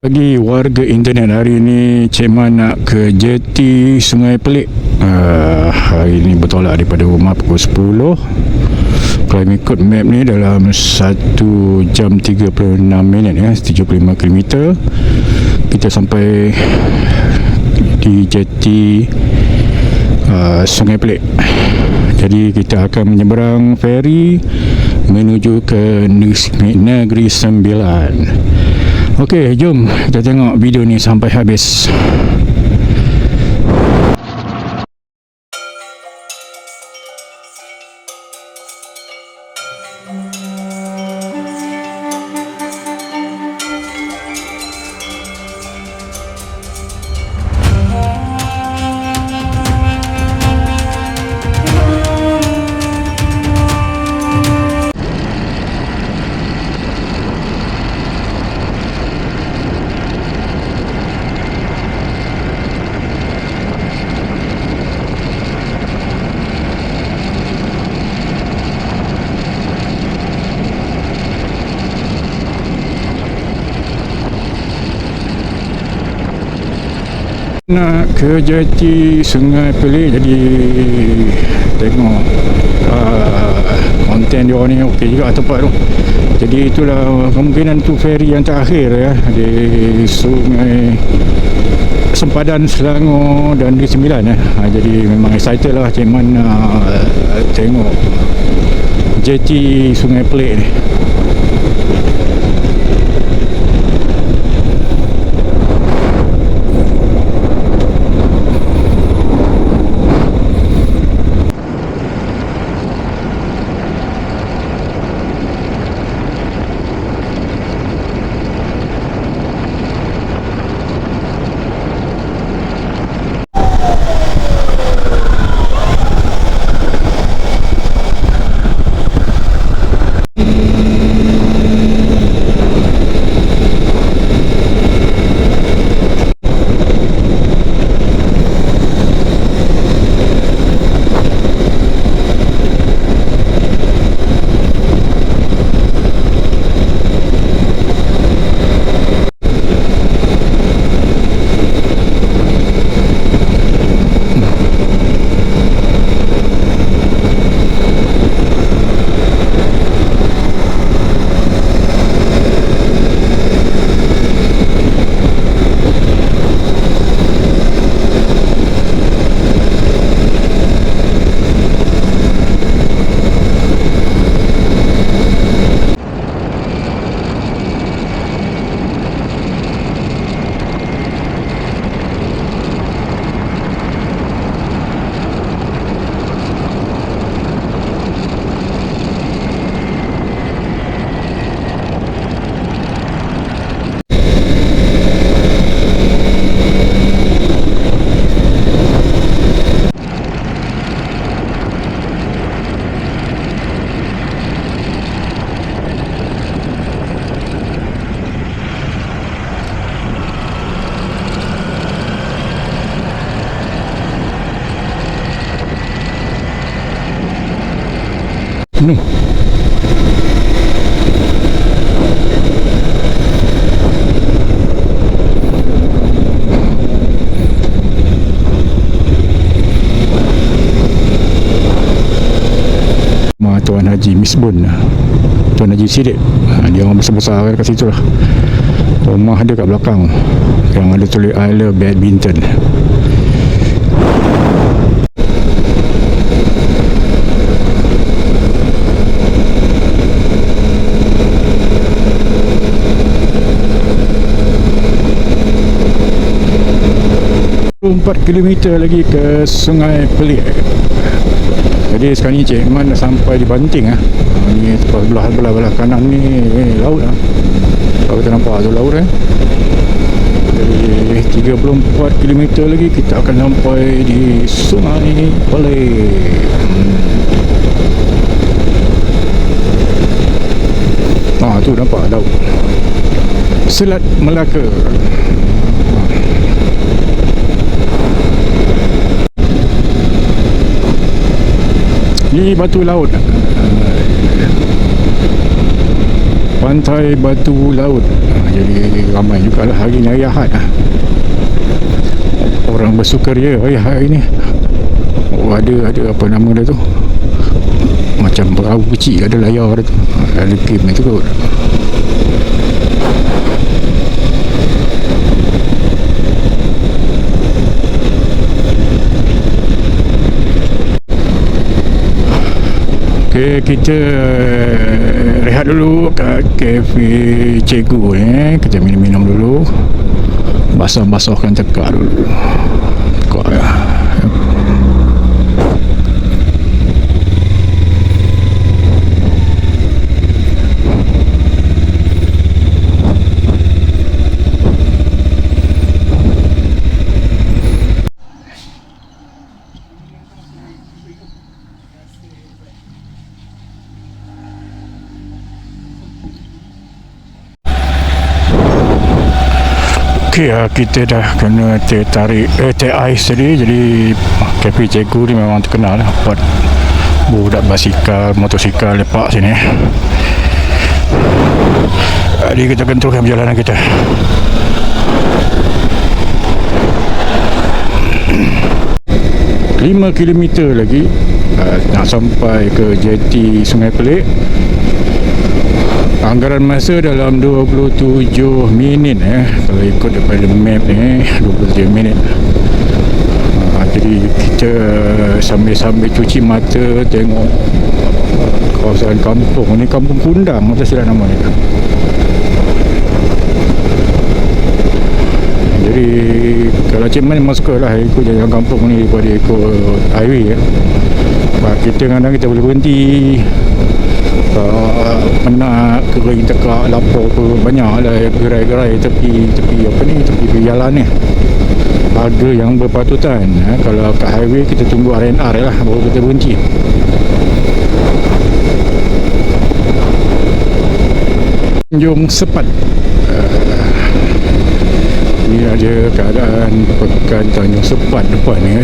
Bagi warga internet, hari ini Cik Man nak ke jeti Sungai Pelik. Hari ini bertolak daripada rumah pukul 10. Kalau ikut map ni dalam 1 jam 36 minit ya, 75 km kita sampai di jeti Sungai Pelik. Jadi kita akan menyeberang feri menuju ke Negeri Sembilan. Okey, jom kita tengok video ni sampai habis. Nak ke jeti Sungai Pelik, jadi tengok konten dia ni okey juga tempat tu. Jadi itulah kemungkinan tu feri yang terakhir ya di Sungai Sempadan, Selangor dan Negeri Sembilan ya. Jadi memang excited lah Cik Man tengok jeti Sungai Pelik ni. Penuh. Rumah Tuan Haji Misbun, Tuan Haji Sidik. Dia orang besar-besar kat situ lah. Rumah dia kat belakang yang ada tulis I Love Badminton. Empat kilometer lagi ke Sungai Pelik. Jadi sekarang ni Cik Man dah sampai di Banting ah. Ni belah kanan ni laut ah. Kalau kita nampak tu laut eh. Jadi 34 kilometer lagi kita akan sampai di Sungai Pelik. Tu nampak laut. Selat Melaka. Ni batu laut, pantai batu laut. Jadi ramai juga lah hari ni, hari Ahad lah. Orang bersukaria hari ni. Ada apa nama dia tu, macam perahu kecil, ada layar dia tu, ada game tu kot. Okay, kita rehat dulu kat kafe Cikgu ni. Kita minum-minum dulu, basah-basahkan tekak dulu. Tekak ya. Okey, kita dah kena tarik teh ais tadi. Jadi kafe Cikgu ni memang terkenal lah buat budak basikal, motosikal lepak sini. Jadi kita akan teruskan perjalanan kita. Lima kilometer lagi nak sampai ke jeti Sungai Pelik. Anggaran masa dalam 27 minit kalau ikut daripada map ni 27 minit. Jadi kita sambil-sambil cuci mata tengok kawasan kampung ni, Kampung Kundang atau silap nama ni. Jadi kalau Cik Man memang suka lah ikut jalan kampung ni daripada ikut highway. Kita kadang kita boleh berhenti penat, kering, tekak, lapar ke, banyak lah gerai-gerai tepi apa ni, tepi jalan ni. Harga yang berpatutan. Kalau kat highway kita tunggu R&R lah baru kita berhenti. Tanjung Sepat. Ini ada keadaan pekan Tanjung Sepat depan ni.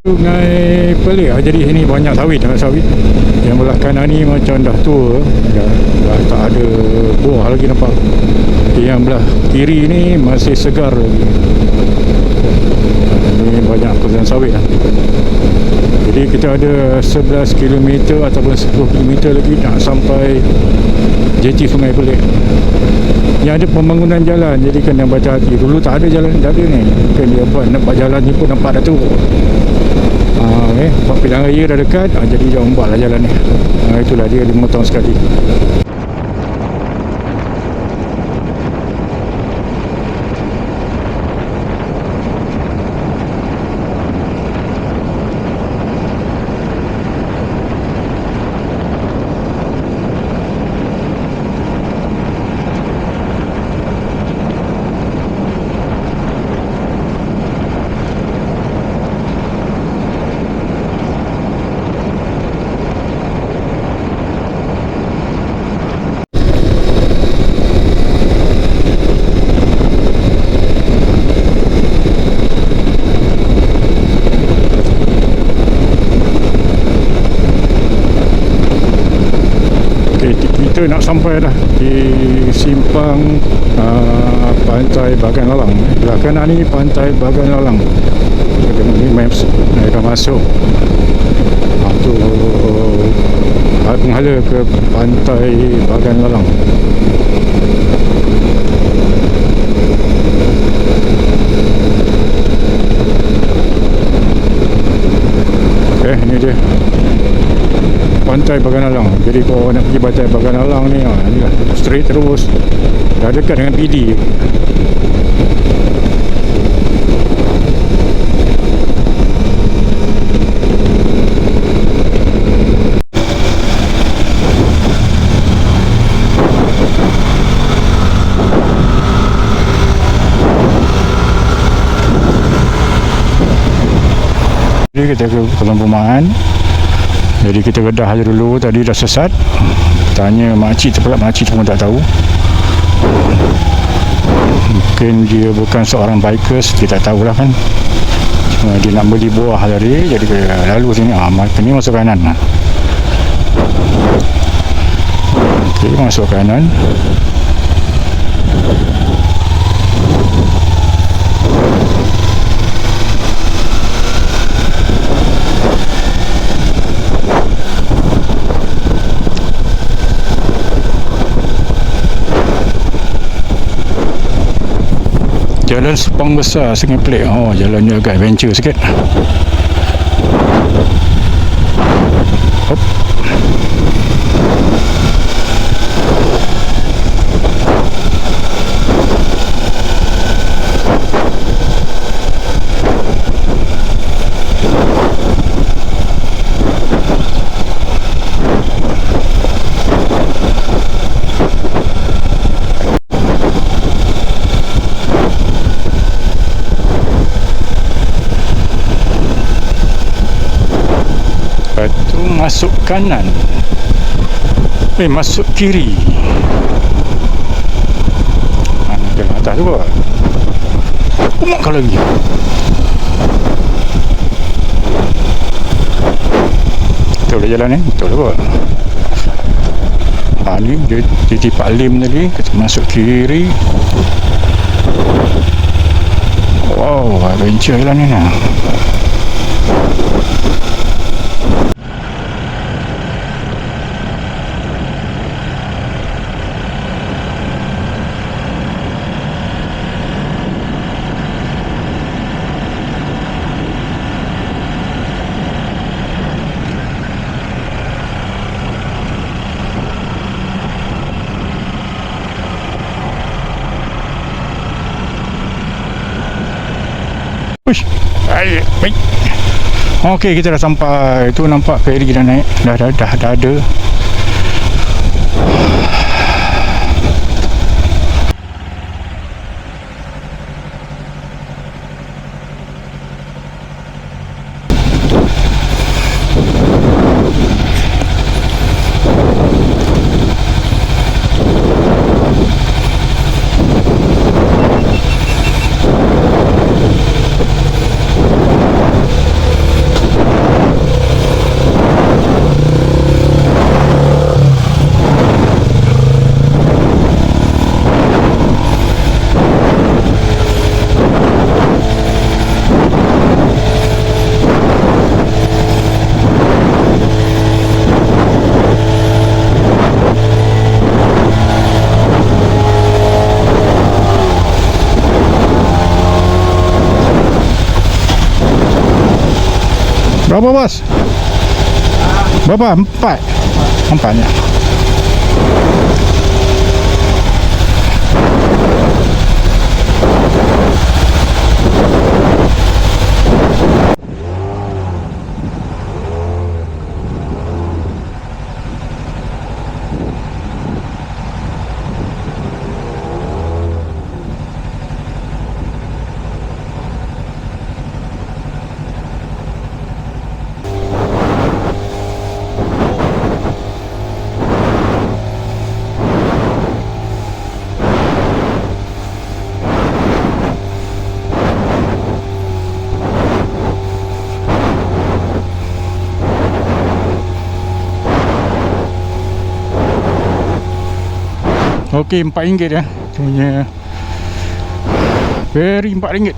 Sungai Pelik. Jadi sini banyak sawit. Yang belah kanan ni macam dah tua, dah tak ada buah lagi nampak. Yang belah kiri ni masih segar lagi. Ini banyak perusahaan sawit lah. Jadi kita ada 11 km ataupun 10 km lagi nak sampai jeti Sungai Pelik. Yang ada pembangunan jalan, jadi kena berhati-hati. Dulu tak ada jalan, dah ada ni. Kan dia buat, nampak jalan ni pun nampak dah teruk. Buat pilihan raya dah dekat, jadi dia buat lah jalan ni. Itulah dia 5 tahun sekali. Kita nak sampai dah di simpang Pantai Bagan Lalang. Belah kanan ni Pantai Bagan Lalang. Kita tengok ni maps, dah masuk. Tu penghala ke Pantai Bagan Lalang. Ini dia Pantai Bagan Lalang. Jadi kalau nak pergi Pantai Bagan Lalang ni, ni lah straight terus, dah dekat dengan PD. Jadi kita ke perumahan. Jadi kita redah je dulu. Tadi dah sesat. Tanya makcik tu pula, makcik tu pun tak tahu. Mungkin dia bukan seorang bikers, kita tak tahulah kan. Cuma dia nak beli buah tadi, jadi lalu sini. Ni masuk kanan. Okey, masuk kanan. Jalan Sepang Besar, Sungai Pelik. Oh, jalannya agak adventure sikit. Hop. Masuk kanan, masuk kiri. Jalan atas tu kot. Umak kau lagi. Betul lah jalan ni, betul lah kot. Ni dia titik Pak Lim tadi. Kita masuk kiri. Wow, adventure jalan ni lah. Uish, baik. Okey, kita dah sampai. Tu nampak ferry dah naik. Dah ada. Berapa bos? Berapa? 4 ya. Okey, RM4 ya. Punya ferry RM4.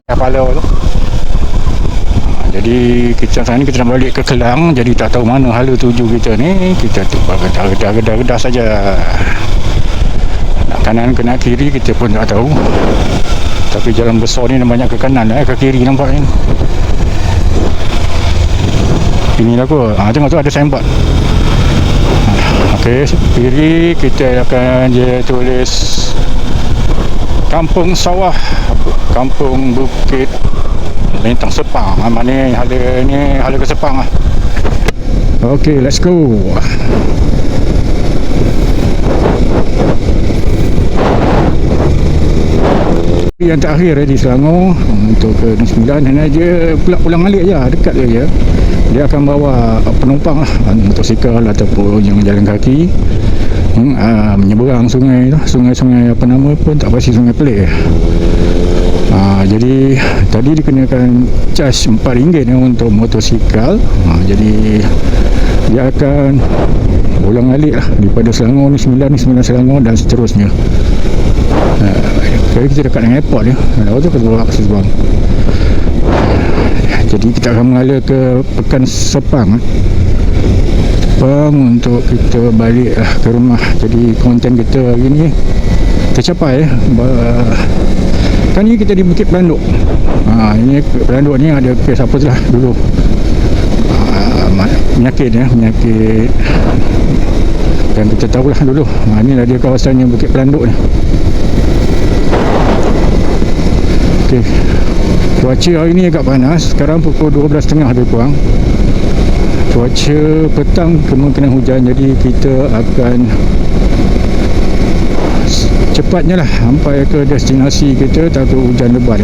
kepala tu. Jadi kita sekarang ni kita nak balik ke Kelang, jadi tak tahu mana hala tuju kita ni. Kita tu redah saja. Nak kanan ke nak kiri kita pun tak tahu. Tapi jalan besar ni banyak ke kanan ke kiri nampak ni. Ini lah kot. Tengok tu ada signboard. Okey, kiri kita akan je tulis Kampung Sawah, Kampung Bukit Lintang Sepang. Mana ni hala ke Sepang lah. Okey, let's go. Yang terakhir di Selangor untuk ke Negeri Sembilan, hanya je pulang balik je, dekat je. Dia akan bawa penumpang lah, motosikal ataupun yang jalan kaki, menyeberang sungai tu, sungai apa nama pun tak pasti, Sungai Pelik. Jadi tadi dikenakan charge RM4 untuk motosikal. Jadi dia akan ulang alik lah daripada Selangor ni Sembilan Selangor dan seterusnya. Jadi kita dekat dengan airport dia. Lalu tu kita bawa ke Sepang. Jadi kita akan mengalir ke Pekan Sepang untuk kita balik ke rumah. Jadi konten kita hari ni tercapai. Kan ni kita di Bukit Pelanduk. Ini Bukit Pelanduk ni ada kes apa tu lah dulu. Penyakit yang kita tahulah dulu. Inilah dia kawasannya Bukit Pelanduk ni. Okey. Cuaca hari ni agak panas. Sekarang pukul 12.30 lebih kurang. Cuaca petang kemungkinan hujan. Jadi kita akan cepatnya lah sampai ke destinasi kita, takut hujan lebat .